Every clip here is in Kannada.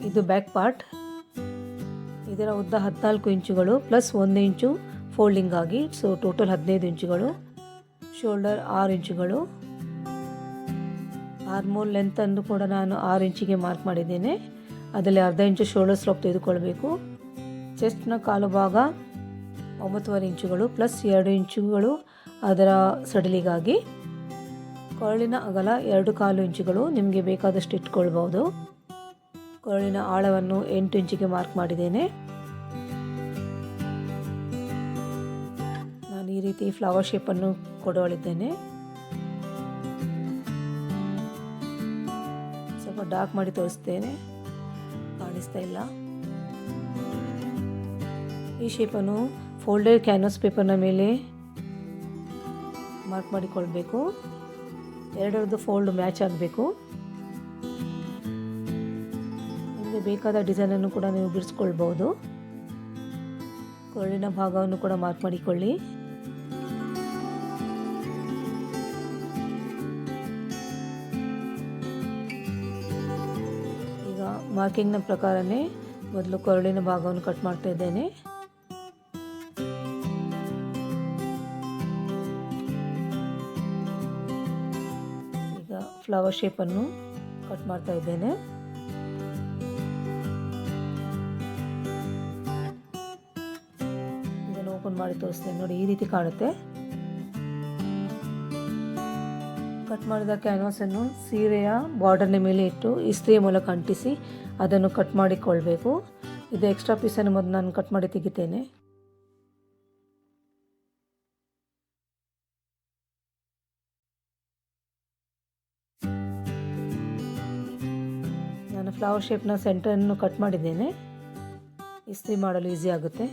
ಇದು ಬ್ಯಾಕ್ ಪಾರ್ಟ್. ಇದರ ಉದ್ದ 14 ಇಂಚುಗಳು ಪ್ಲಸ್ 1 ಇಂಚು ಫೋಲ್ಡಿಂಗ್ ಆಗಿ, ಸೊ ಟೋಟಲ್ 15 ಇಂಚುಗಳು. ಶೋಲ್ಡರ್ 6 ಇಂಚುಗಳು. ಆರ್ಮೋಲ್ ಲೆಂತ್ ಅನ್ನು ಕೂಡ ನಾನು 6 ಇಂಚಿಗೆ ಮಾರ್ಕ್ ಮಾಡಿದ್ದೇನೆ. ಅದರಲ್ಲಿ ಅರ್ಧ ಇಂಚು ಶೋಲ್ಡರ್ ಸ್ಲೋಪ್ ತೆಗೆದುಕೊಳ್ಬೇಕು. ಚೆಸ್ಟ್ನ ಕಾಲು ಭಾಗ 9.5 ಇಂಚುಗಳು ಪ್ಲಸ್ 2 ಇಂಚುಗಳು ಅದರ ಸಡಿಲಿಗಾಗಿ. ಕೊರಳಿನ ಅಗಲ 2.25 ಇಂಚುಗಳು, ನಿಮಗೆ ಬೇಕಾದಷ್ಟು ಇಟ್ಕೊಳ್ಬೋದು. ಕೊರಳಿನ ಆಳವನ್ನು 8 ಇಂಚಿಗೆ ಮಾರ್ಕ್ ಮಾಡಿದ್ದೇನೆ. ನಾನು ಈ ರೀತಿ ಫ್ಲವರ್ ಶೇಪನ್ನು ಕೊಡಲಿದ್ದೇನೆ. ಸ್ವಲ್ಪ ಡಾರ್ಕ್ ಮಾಡಿ ತೋರಿಸ್ತೇನೆ, ಕಾಣಿಸ್ತಾ ಇಲ್ಲ. ಈ ಶೇಪನ್ನು ಫೋಲ್ಡೆಡ್ ಕ್ಯಾನ್ವಾಸ್ ಪೇಪರ್ನ ಮೇಲೆ ಮಾರ್ಕ್ ಮಾಡಿಕೊಳ್ಬೇಕು. ಎರಡರದ್ದು ಫೋಲ್ಡ್ ಮ್ಯಾಚ್ ಆಗಬೇಕು. ನಿಮಗೆ ಬೇಕಾದ ಡಿಸೈನನ್ನು ಕೂಡ ನೀವು ಬಿಡಿಸ್ಕೊಳ್ಬೋದು. ಕೊರಳಿನ ಭಾಗವನ್ನು ಕೂಡ ಮಾರ್ಕ್ ಮಾಡಿಕೊಳ್ಳಿ. ಈಗ ಮಾರ್ಕಿಂಗ್ನ ಪ್ರಕಾರನೇ ಮೊದಲು ಕೊರಳಿನ ಭಾಗವನ್ನು ಕಟ್ ಮಾಡ್ತಾ ಇದ್ದೇನೆ. ಫ್ಲವರ್ ಶೇಪನ್ನು ಕಟ್ ಮಾಡ್ತಾ ಇದ್ದೇನೆ. ಇದನ್ನು ಓಪನ್ ಮಾಡಿ ತೋರಿಸ್ತೇನೆ ನೋಡಿ, ಈ ರೀತಿ ಕಾಣುತ್ತೆ. ಕಟ್ ಮಾಡಿದ ಕ್ಯಾನ್ವಾಸನ್ನು ಸೀರೆಯ ಬಾರ್ಡರ್ನ ಮೇಲೆ ಇಟ್ಟು ಇಸ್ತ್ರಿಯ ಮೂಲಕ ಅಂಟಿಸಿ ಅದನ್ನು ಕಟ್ ಮಾಡಿಕೊಳ್ಬೇಕು. ಇದು ಎಕ್ಸ್ಟ್ರಾ ಪೀಸನ್ನು ಮೊದಲು ನಾನು ಕಟ್ ಮಾಡಿ ತೆಗಿತೇನೆ. ನಾನು ಫ್ಲವರ್ ಶೇಪ್ನ ಸೆಂಟರನ್ನು ಕಟ್ ಮಾಡಿದ್ದೇನೆ. ಇಸ್ತ್ರಿ ಮಾಡಲು ಈಸಿ ಆಗುತ್ತೆ.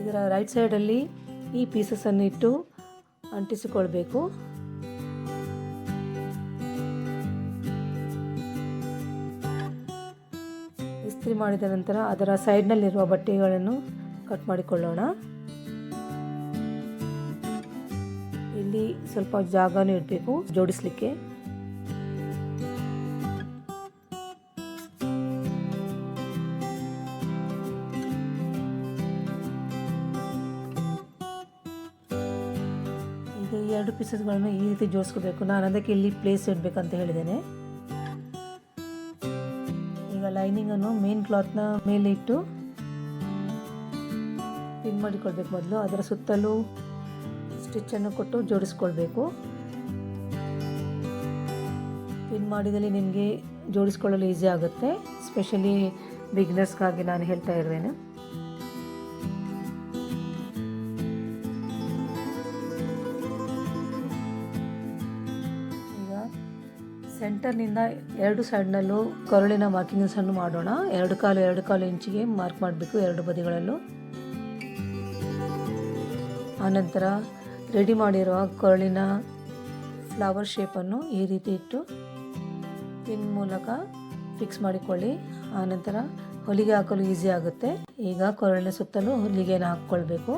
ಇದರ ರೈಟ್ ಸೈಡಲ್ಲಿ ಈ ಪೀಸಸನ್ನು ಇಟ್ಟು ಅಂಟಿಸಿಕೊಳ್ಬೇಕು. ಇಸ್ತ್ರಿ ಮಾಡಿದ ನಂತರ ಅದರ ಸೈಡ್ನಲ್ಲಿರುವ ಬಟ್ಟೆಗಳನ್ನು ಕಟ್ ಮಾಡಿಕೊಳ್ಳೋಣ. ಇಲ್ಲಿ ಸ್ವಲ್ಪ ಜಾಗನೂ ಇಡಬೇಕು ಜೋಡಿಸಲಿಕ್ಕೆ. ಈಗ ಈ 2 ಪೀಸಸ್ಗಳನ್ನು ಈ ರೀತಿ ಜೋಡಿಸ್ಕೋಬೇಕು. ನಾನು ಅದಕ್ಕೆ ಇಲ್ಲಿ ಪ್ಲೇಸ್ ಇಡಬೇಕಂತ ಹೇಳಿದ್ದೇನೆ. ಈಗ ಲೈನಿಂಗನ್ನು ಮೇನ್ ಕ್ಲಾತ್ನ ಮೇಲೆ ಇಟ್ಟು ಪಿನ್ ಮಾಡಿಕೊಳ್ಬೇಕು. ಮೊದಲು ಅದರ ಸುತ್ತಲೂ ಸ್ಟಿಚ್ಚನ್ನು ಕೊಟ್ಟು ಜೋಡಿಸ್ಕೊಳ್ಬೇಕು. ಪಿನ್ ಮಾಡಿದಲ್ಲಿ ನಿಮಗೆ ಜೋಡಿಸ್ಕೊಳ್ಳಲು ಈಸಿ ಆಗುತ್ತೆ. ಸ್ಪೆಷಲಿ ಬಿಗಿನರ್ಸ್ಗಾಗಿ ನಾನು ಹೇಳ್ತಾ ಇರುವೆನು. ಸೆಂಟರ್ನಿಂದ 2 ಸೈಡ್ನಲ್ಲೂ ಕೊರಳಿನ ಮಾರ್ಕಿಂಗ್ಸನ್ನು ಮಾಡೋಣ. 2.25 ಇಂಚಿಗೆ ಮಾರ್ಕ್ ಮಾಡಬೇಕು 2 ಬದಿಗಳಲ್ಲೂ. ಆನಂತರ ರೆಡಿ ಮಾಡಿರುವ ಕೊರಳಿನ ಫ್ಲವರ್ ಶೇಪನ್ನು ಈ ರೀತಿ ಇಟ್ಟು ಪಿನ್ ಮೂಲಕ ಫಿಕ್ಸ್ ಮಾಡಿಕೊಳ್ಳಿ. ಆನಂತರ ಹೊಲಿಗೆ ಹಾಕಲು ಈಸಿ ಆಗುತ್ತೆ. ಈಗ ಕೊರಳಿನ ಸುತ್ತಲೂ ಹೊಲಿಗೆಯನ್ನು ಹಾಕ್ಕೊಳ್ಬೇಕು.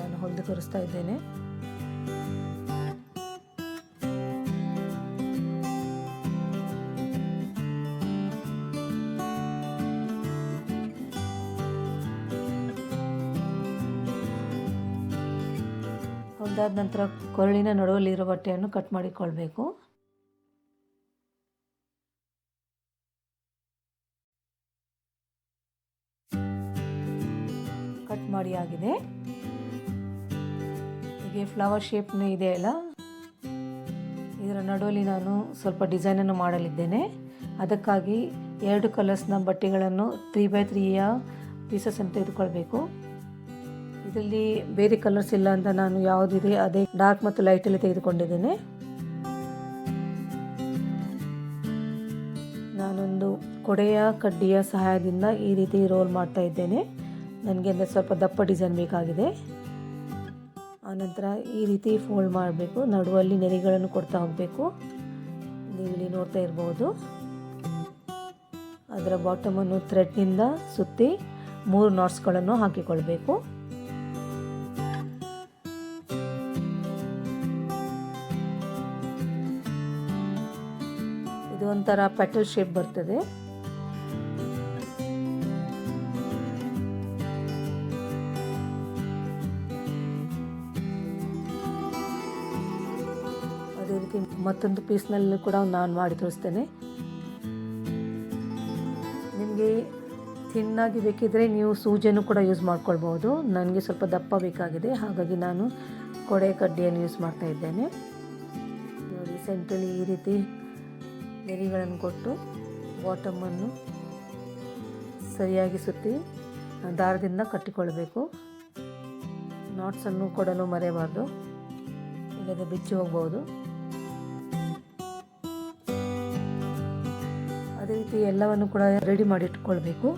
ನಾನು ಹೊಲಿದು ತೋರಿಸ್ತಾ ಇದ್ದೇನೆ. ಹೊಲಿದಾದ ನಂತರ ಕೊರಳಿನ ನಡುವಲ್ಲಿರೋ ಬಟ್ಟೆಯನ್ನು ಕಟ್ ಮಾಡಿಕೊಳ್ಬೇಕು. ಕಟ್ ಮಾಡಿ ಆಗಿದೆ. ಹೀಗೆ ಫ್ಲವರ್ ಶೇಪ್ನ ಇದೆ ಅಲ್ಲ, ಇದರ ನಡುವಲ್ಲಿ ನಾನು ಸ್ವಲ್ಪ ಡಿಸೈನನ್ನು ಮಾಡಲಿದ್ದೇನೆ. ಅದಕ್ಕಾಗಿ 2 ಕಲರ್ಸ್ನ ಬಟ್ಟೆಗಳನ್ನು 3x3ಯ ಪೀಸಸನ್ನು ತೆಗೆದುಕೊಳ್ಬೇಕು. ಇದರಲ್ಲಿ ಬೇರೆ ಕಲರ್ಸ್ ಇಲ್ಲ ಅಂತ ನಾನು ಯಾವುದಿದೆ ಅದೇ ಡಾರ್ಕ್ ಮತ್ತು ಲೈಟಲ್ಲಿ ತೆಗೆದುಕೊಂಡಿದ್ದೇನೆ. ನಾನೊಂದು ಕೊಡೆಯ ಕಡ್ಡಿಯ ಸಹಾಯದಿಂದ ಈ ರೀತಿ ರೋಲ್ ಮಾಡ್ತಾ ಇದ್ದೇನೆ. ನನಗೆ ಅಂದರೆ ಸ್ವಲ್ಪ ದಪ್ಪ ಡಿಸೈನ್ ಬೇಕಾಗಿದೆ. ಆನಂತರ ಈ ರೀತಿ ಫೋಲ್ಡ್ ಮಾಡಬೇಕು. ನಡುವಲ್ಲಿ ನೆರಿಗಳನ್ನು ಕೊಡ್ತಾ ಹೋಗಬೇಕು. ನೀವು ಇಲ್ಲಿ ನೋಡ್ತಾ ಇರ್ಬೋದು. ಅದರ ಬಾಟಮನ್ನು ಥ್ರೆಡ್ನಿಂದ ಸುತ್ತಿ 3 ನಾಟ್ಸ್ಗಳನ್ನು ಹಾಕಿಕೊಳ್ಬೇಕು. ಒಂಥರ ಪೆಟಲ್ ಶೇಪ್ ಬರ್ತದೆ. ಅದೇ ರೀತಿ ಮತ್ತೊಂದು ಪೀಸ್ನಲ್ಲಿ ಕೂಡ ನಾನು ಮಾಡಿ ತೋರಿಸ್ತೇನೆ. ನಿಮಗೆ ತಿನ್ನಾಗಿ ಬೇಕಿದ್ದರೆ ನೀವು ಸೂಜಿಯನ್ನು ಕೂಡ ಯೂಸ್ ಮಾಡ್ಕೊಳ್ಬೋದು. ನನಗೆ ಸ್ವಲ್ಪ ದಪ್ಪ ಬೇಕಾಗಿದೆ, ಹಾಗಾಗಿ ನಾನು ಕೊಡೆ ಕಡ್ಡಿಯನ್ನು ಯೂಸ್ ಮಾಡ್ತಾ ಇದ್ದೇನೆ. ನೋಡಿ, ಸೆಂಟ್ರಲ್ಲಿ ಈ ರೀತಿ ಗೆರೆಗಳನ್ನು ಕೊಟ್ಟು ಬಾಟಮನ್ನು ಸರಿಯಾಗಿ ಸುತ್ತಿ ದಾರದಿಂದ ಕಟ್ಟಿಕೊಳ್ಬೇಕು. ನಾಟ್ಸನ್ನು ಕೊಡಲು ಮರೆಯಬಾರ್ದು, ಇಲ್ಲದೆ ಬಿಚ್ಚಿ ಹೋಗ್ಬೋದು. ಅದೇ ರೀತಿ ಎಲ್ಲವನ್ನು ಕೂಡ ರೆಡಿ ಮಾಡಿ ಇಟ್ಕೊಳ್ಬೇಕು.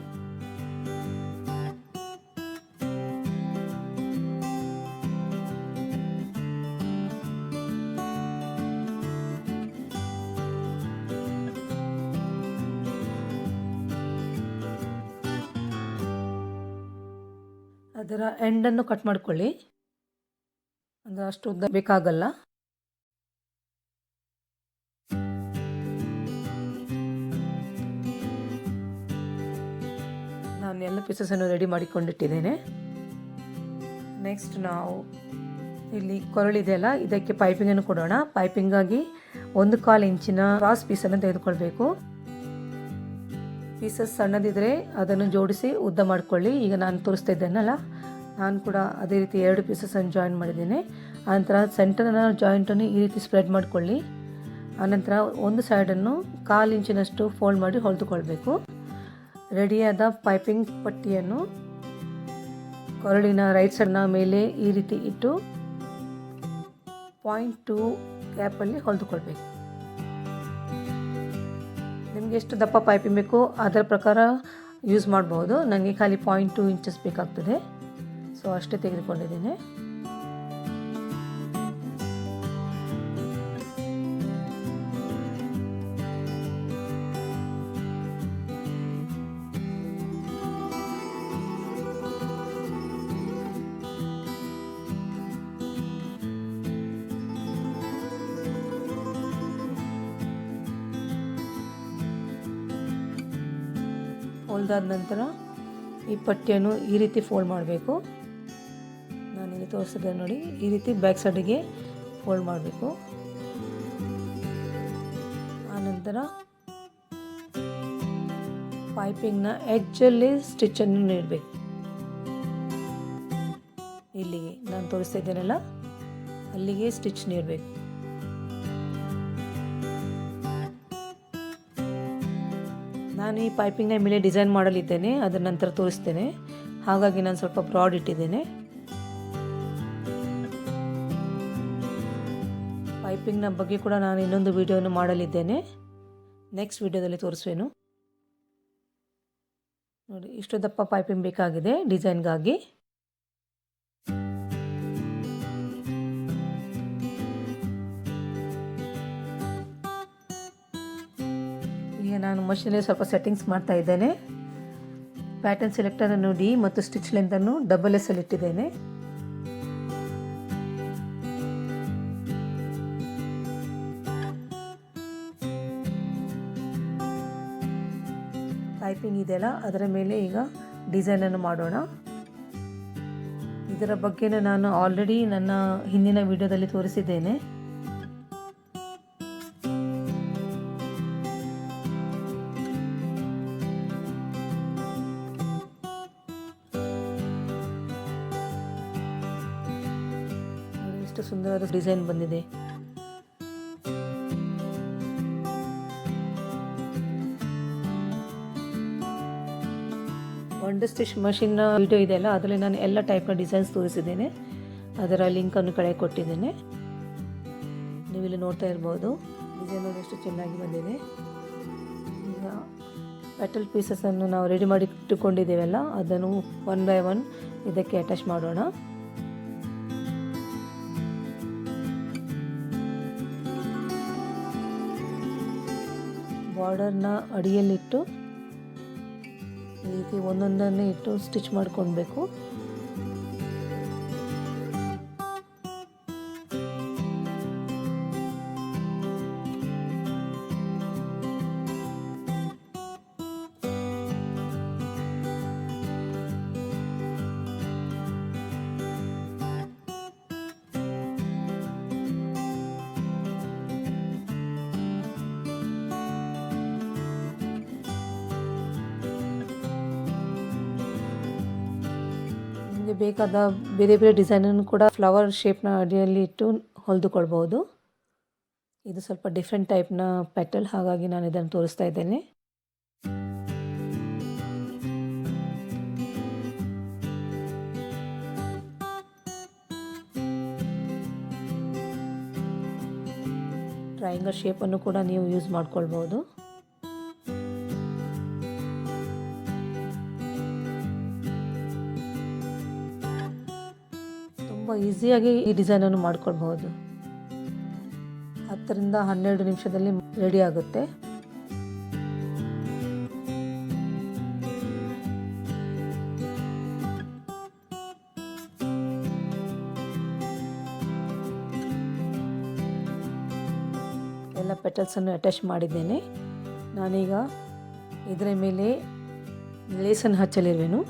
ಅದರ ಎಂಡನ್ನು ಕಟ್ ಮಾಡ್ಕೊಳ್ಳಿ, ಅಂದರೆ ಅಷ್ಟು ಉದ್ದ ಬೇಕಾಗಲ್ಲ. ನಾನು ಎಲ್ಲ ಪೀಸಸನ್ನು ರೆಡಿ ಮಾಡಿಕೊಂಡಿಟ್ಟಿದ್ದೇನೆ. ನೆಕ್ಸ್ಟ್ ನಾವು ಇಲ್ಲಿ ಕೊರಳಿದೆಯಲ್ಲ, ಇದಕ್ಕೆ ಪೈಪಿಂಗನ್ನು ಕೊಡೋಣ. ಪೈಪಿಂಗಾಗಿ 1/4 ಇಂಚಿನ ಕ್ರಾಸ್ ಪೀಸನ್ನು ತೆಗೆದುಕೊಳ್ಬೇಕು. ಪೀಸಸ್ ಸಣ್ಣದಿದ್ದರೆ ಅದನ್ನು ಜೋಡಿಸಿ ಉದ್ದ ಮಾಡಿಕೊಳ್ಳಿ. ಈಗ ನಾನು ತೋರಿಸ್ತಾ ಇದ್ದೇನಲ್ಲ, ನಾನು ಕೂಡ ಅದೇ ರೀತಿ 2 ಪೀಸಸನ್ನು ಜಾಯಿನ್ ಮಾಡಿದ್ದೇನೆ. ಆನಂತರ ಸೆಂಟರ್ನ ಜಾಯಿಂಟನ್ನು ಈ ರೀತಿ ಸ್ಪ್ರೆಡ್ ಮಾಡಿಕೊಳ್ಳಿ. ಆನಂತರ ಒಂದು ಸೈಡನ್ನು 1/4 ಇಂಚಿನಷ್ಟು ಫೋಲ್ಡ್ ಮಾಡಿ ಹೊಲಿದುಕೊಳ್ಬೇಕು. ರೆಡಿಯಾದ ಪೈಪಿಂಗ್ ಪಟ್ಟಿಯನ್ನು ಕೊರಳಿನ ರೈಟ್ ಸೈಡ್ನ ಮೇಲೆ ಈ ರೀತಿ ಇಟ್ಟು 0.2 ಗ್ಯಾಪಲ್ಲಿ ಹೊಲಿದುಕೊಳ್ಬೇಕು. ನಿಮಗೆ ಎಷ್ಟು ದಪ್ಪ ಪೈಪಿಂಗ್ ಬೇಕೋ ಅದರ ಪ್ರಕಾರ ಯೂಸ್ ಮಾಡ್ಬೋದು. ನನಗೆ ಖಾಲಿ 0.2 ಇಂಚಸ್ ಬೇಕಾಗ್ತದೆ, ಸೊ ಅಷ್ಟೇ ತೆಗೆದುಕೊಂಡಿದ್ದೇನೆ. ಹೊಲ್ದಾದ ನಂತರ ಈ ಪಟ್ಟಿಯನ್ನು ಈ ರೀತಿ ಫೋಲ್ಡ್ ಮಾಡಬೇಕು. ನಾನಿಲ್ಲಿ ತೋರಿಸಿದೆ ನೋಡಿ, ಈ ರೀತಿ ಬ್ಯಾಕ್ ಸೈಡಿಗೆ ಫೋಲ್ಡ್ ಮಾಡಬೇಕು. ಆನಂತರ ಪೈಪಿಂಗ್ನ ಎಡ್ಜಲ್ಲಿ ಸ್ಟಿಚ್ಚನ್ನು ನೀಡಬೇಕು. ಇಲ್ಲಿಗೆ ನಾನು ತೋರಿಸ್ತಾ ಇದ್ದೇನಲ್ಲ, ಅಲ್ಲಿಗೆ ಸ್ಟಿಚ್ ನೀಡಬೇಕು. ನಾನು ಈ ಪೈಪಿಂಗ್ನ ಮೇಲೆ ಡಿಸೈನ್ ಮಾಡಲಿದ್ದೇನೆ, ಅದರ ನಂತರ ತೋರಿಸ್ತೇನೆ. ಹಾಗಾಗಿ ನಾನು ಸ್ವಲ್ಪ ಬ್ರಾಡ್ ಇಟ್ಟಿದ್ದೇನೆ. ಪೈಪಿಂಗ್ನ ಬಗ್ಗೆ ಕೂಡ ನಾನು ಇನ್ನೊಂದು ವಿಡಿಯೋನ ಮಾಡಲಿದ್ದೇನೆ, ನೆಕ್ಸ್ಟ್ ವಿಡಿಯೋದಲ್ಲಿ ತೋರಿಸುವೆನು. ನೋಡಿ, ಇಷ್ಟು ದಪ್ಪ ಪೈಪಿಂಗ್ ಬೇಕಾಗಿದೆ ಡಿಸೈನ್ಗಾಗಿ. ಈಗ ನಾನು ಮಷೀನಲ್ಲಿ ಸ್ವಲ್ಪ ಸೆಟ್ಟಿಂಗ್ಸ್ ಮಾಡ್ತಾ ಇದ್ದೇನೆ. ಪ್ಯಾಟರ್ನ್ ಸೆಲೆಕ್ಟರನ್ನು ಡಿ ಮತ್ತು ಸ್ಟಿಚ್ ಲೆಂತನ್ನು ಡಬಲ್ ಎಸ್ ಅಲ್ಲಿ ಇಟ್ಟಿದ್ದೇನೆ. ಪೈಪಿಂಗ್ ಇದೆಯಲ್ಲ, ಅದರ ಮೇಲೆ ಈಗ ಡಿಸೈನನ್ನು ಮಾಡೋಣ. ಇದರ ಬಗ್ಗೆ ನಾನು ಆಲ್ರೆಡಿ ನನ್ನ ಹಿಂದಿನ ವಿಡಿಯೋದಲ್ಲಿ ತೋರಿಸಿದ್ದೇನೆ. ಎಷ್ಟು ಸುಂದರವಾದ ಡಿಸೈನ್ ಬಂದಿದೆ. ವಂಡರ್ ಸ್ಟಿಚ್ ಮಷಿನ್ನ ವಿಡಿಯೋ ಇದೆಯಲ್ಲ, ಅದರಲ್ಲಿ ನಾನು ಎಲ್ಲ ಟೈಪ್ನ ಡಿಸೈನ್ಸ್ ತೋರಿಸಿದ್ದೇನೆ. ಅದರ ಲಿಂಕನ್ನು ಕೆಳಗೆ ಕೊಟ್ಟಿದ್ದೇನೆ, ನೀವಿಲ್ಲಿ ನೋಡ್ತಾ ಇರ್ಬೋದು. ಡಿಸೈನ್ ಎಷ್ಟು ಚೆನ್ನಾಗಿ ಬಂದಿದೆ. ಈಗ ಪೆಟಲ್ ಪೀಸಸನ್ನು ನಾವು ರೆಡಿ ಮಾಡಿ ಇಟ್ಟುಕೊಂಡಿದ್ದೇವಲ್ಲ, ಅದನ್ನು 1 by 1 ಇದಕ್ಕೆ ಅಟ್ಯಾಚ್ ಮಾಡೋಣ. ಬಾರ್ಡರ್ನ ಅಡಿಯಲ್ಲಿಟ್ಟು ಈ ರೀತಿ ಒಂದೊಂದನ್ನೇ ಇಟ್ಟು ಸ್ಟಿಚ್ ಮಾಡ್ಕೊಳ್ಬೇಕು. ನಿಮಗೆ ಬೇಕಾದ ಬೇರೆ ಬೇರೆ ಡಿಸೈನನ್ನು ಕೂಡ ಫ್ಲವರ್ ಶೇಪ್ನ ಅಡಿಯಲ್ಲಿ ಇಟ್ಟು ಹೊಲಿದುಕೊಳ್ಬೋದು. ಇದು ಸ್ವಲ್ಪ ಡಿಫ್ರೆಂಟ್ ಟೈಪ್ನ ಪೆಟಲ್, ಹಾಗಾಗಿ ನಾನು ಇದನ್ನು ತೋರಿಸ್ತಾ ಇದ್ದೇನೆ. ಟ್ರಯಾಂಗಲ್ ಶೇಪನ್ನು ಕೂಡ ನೀವು ಯೂಸ್ ಮಾಡ್ಕೊಳ್ಬೋದು. ತುಂಬ ಈಸಿಯಾಗಿ ಈ ಡಿಸೈನನ್ನು ಮಾಡ್ಕೊಳ್ಬಹುದು. 10 ರಿಂದ 12 ನಿಮಿಷದಲ್ಲಿ ರೆಡಿ ಆಗುತ್ತೆ. ಎಲ್ಲ ಪೆಟಲ್ಸನ್ನು ಅಟ್ಯಾಚ್ ಮಾಡಿದ್ದೇನೆ. ನಾನೀಗ ಇದರ ಮೇಲೆ ಲೇಸನ್ನು ಹಚ್ಚಲಿರುವೆನು,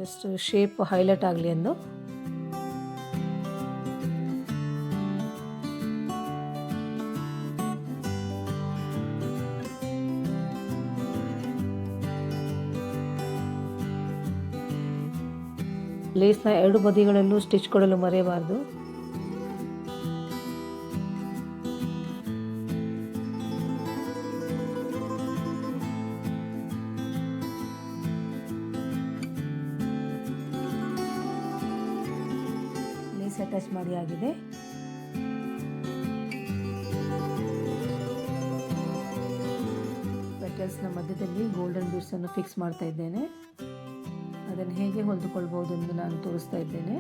ಜಸ್ಟ್ ಶೇಪ್ ಹೈಲೈಟ್ ಆಗಲಿ ಎಂದು. ಲೇಸ್ನ 2 ಬದಿಗಳಲ್ಲೂ ಸ್ಟಿಚ್ ಕೊಡಲು ಮರೆಯಬಾರದು. ಲೇಸ್ ಅಟ್ಯಾಚ್ ಮಾಡಿ ಆಗಿದೆ. ಪೆಟಲ್ಸ್ನ ಮಧ್ಯದಲ್ಲಿ ಗೋಲ್ಡನ್ ಬೀಡ್ಸ್ ಅನ್ನು ಫಿಕ್ಸ್ ಮಾಡ್ತಾ ಇದ್ದೇನೆ. ಅದನ್ನು ಹೇಗೆ ಹೊಲಿದುಕೊಳ್ಬಹುದು ಎಂದು ನಾನು ತೋರಿಸ್ತಾ ಇದ್ದೇನೆ.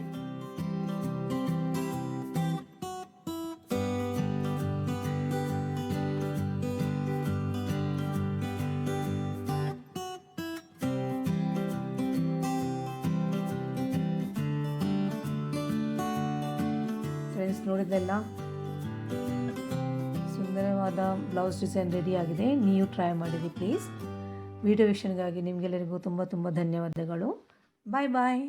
ಫ್ರೆಂಡ್ಸ್, ನೋಡಿದ್ರಲ್ಲ, ಸುಂದರವಾದ ಬ್ಲೌಸ್ ಡಿಸೈನ್ ರೆಡಿ ಆಗಿದೆ. ನೀವು ಟ್ರೈ ಮಾಡಿರಿ ಪ್ಲೀಸ್. ವಿಡಿಯೋ ವೀಕ್ಷಣೆಗಾಗಿ ನಿಮಗೆಲ್ಲರಿಗೂ ತುಂಬ ತುಂಬ ಧನ್ಯವಾದಗಳು. ಬಾಯ್ ಬಾಯ್.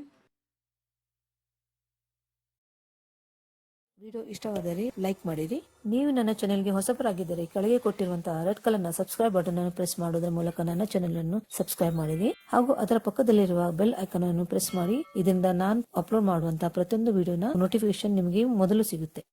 ವಿಡಿಯೋ ಇಷ್ಟವಾದರೆ ಲೈಕ್ ಮಾಡಿರಿ. ನೀವು ನನ್ನ ಚಾನೆಲ್ಗೆ ಹೊಸಬರಾಗಿದ್ದರೆ ಕೆಳಗೆ ಕೊಟ್ಟಿರುವಂತಹ ರೆಡ್ ಕಲರ್ನ ಸಬ್ಸ್ಕ್ರೈಬ್ ಬಟನ್ ಅನ್ನು ಪ್ರೆಸ್ ಮಾಡೋದ್ರ ಮೂಲಕ ನನ್ನ ಚಾನೆಲ್ ಅನ್ನು ಸಬ್ಸ್ಕ್ರೈಬ್ ಮಾಡಿರಿ. ಹಾಗೂ ಅದರ ಪಕ್ಕದಲ್ಲಿರುವ ಬೆಲ್ ಐಕಾನ್ ಅನ್ನು ಪ್ರೆಸ್ ಮಾಡಿ. ಇದರಿಂದ ನಾನು ಅಪ್ಲೋಡ್ ಮಾಡುವಂತಹ ಪ್ರತಿಯೊಂದು ವಿಡಿಯೋನ ನೋಟಿಫಿಕೇಶನ್ ನಿಮಗೆ ಮೊದಲು ಸಿಗುತ್ತೆ.